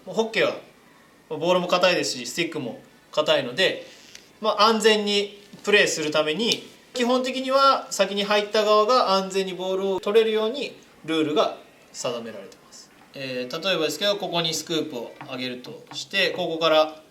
ホッケーはボールも硬いですしスティックも硬いので、安全にプレーするために基本的には先に入った側が安全にボールを取れるようにルールが定められてます。例えばですけど、ここにスクープを上げるとして、ここから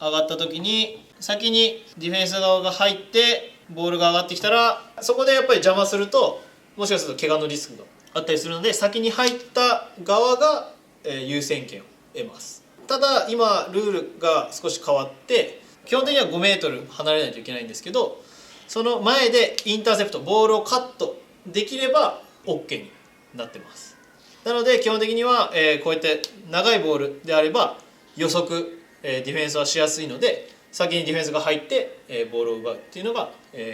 上がった時に先にディフェンス側が入ってボールが上がってきたら、そこでやっぱり邪魔するともしかすると怪我のリスクがあったりするので、先に入った側が優先権を得ます。ただ今ルールが少し変わって、基本的には5メートル離れないといけないんですけど、その前でインターセプト、ボールをカットできれば OK になってます。なので基本的にはこうやって長いボールであれば予測ディフェンスはしやすいので、先にディフェンスが入ってボールを奪うっていうのが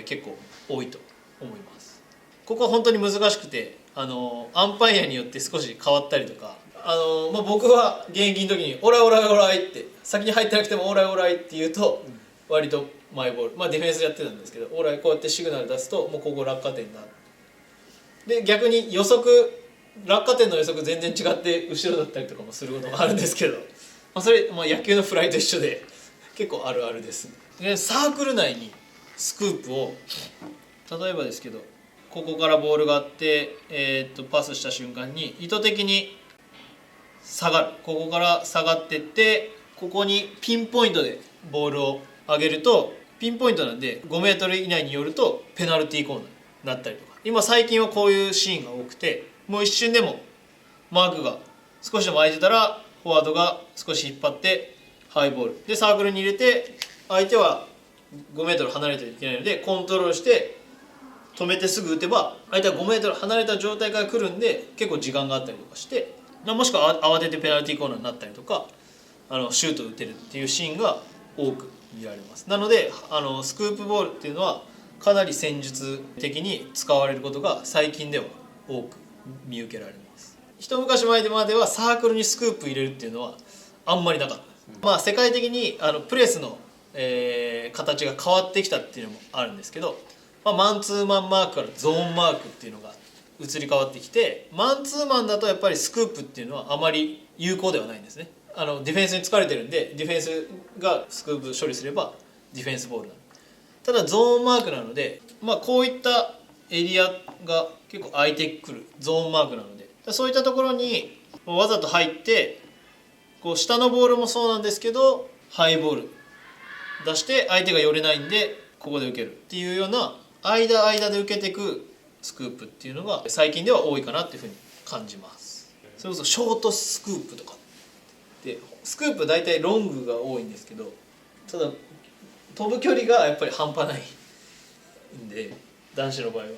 結構多いと思います。ここは本当に難しくて、アンパイアによって少し変わったりとか、僕は現役の時にオライオライオライって先に入ってなくてもオライオライって言うと割とマイボール、ディフェンスでやってたんですけど、オライこうやってシグナル出すともうここ落下点になる。で逆に予測、落下点の予測全然違って後ろだったりとかもすることもあるんですけど、それ、野球のフライと一緒で結構あるあるです。でサークル内にスクープを、例えばですけどここからボールがあって、パスした瞬間に意図的に下がる、ここから下がってってここにピンポイントでボールを上げると、ピンポイントなんで5メートル以内によるとペナルティーコーナーになったりとか、今最近はこういうシーンが多くて、もう一瞬でもマークが少しでも空いてたらフォワードが少し引っ張ってハイボールでサークルに入れて、相手は5メートル離れてはいけないのでコントロールして止めてすぐ打てば、相手は5メートル離れた状態から来るんで結構時間があったりとかして、もしくは慌ててペナルティーコーナーになったりとか、シュートを打てるっていうシーンが多く見られます。なのでスクープボールっていうのはかなり戦術的に使われることが最近では多く見受けられます。一昔前まではサークルにスクープ入れるっていうのはあんまりなかったです。世界的にプレスの、形が変わってきたっていうのもあるんですけど、マンツーマンマークからゾーンマークっていうのが移り変わってきて、マンツーマンだとやっぱりスクープっていうのはあまり有効ではないんですね。ディフェンスに疲れてるんで、ディフェンスがスクープ処理すればディフェンスボールなの。ただゾーンマークなので、こういったエリアが結構空いてくるゾーンマークなので、そういったところにわざと入ってこう下のボールもそうなんですけどハイボール出して相手が寄れないんでここで受けるっていうような間で受けていくスクープっていうのが最近では多いかなっていうふうに感じます。それこそショートスクープとかで、スクープ大体ロングが多いんですけど、ただ飛ぶ距離がやっぱり半端ないんで、男子の場合は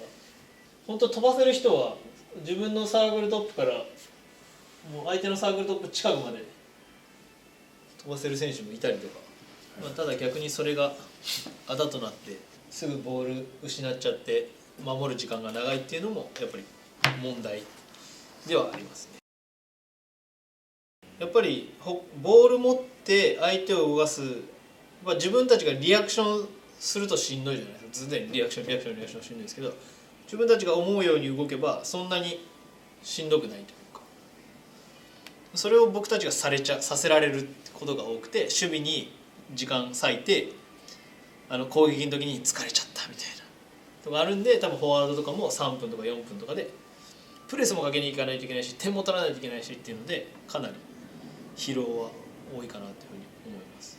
本当飛ばせる人は自分のサークルトップからもう相手のサークルトップ近くまで飛ばせる選手もいたりとか、ただ逆にそれがあだとなってすぐボール失っちゃって守る時間が長いっていうのもやっぱり問題ではありますね。やっぱりボール持って相手を動かす、自分たちがリアクションするとしんどいじゃないですか。常にリアクションしんどいんですけど、自分たちが思うように動けばそんなにしんどくないというか、それを僕たちがさせられることが多くて、守備に時間割いて攻撃の時に疲れちゃったみたいなとかあるんで、多分フォワードとかも3分とか4分とかでプレスもかけに行かないといけないし点も取らないといけないしっていうので、かなり疲労は多いかなというふうに思います。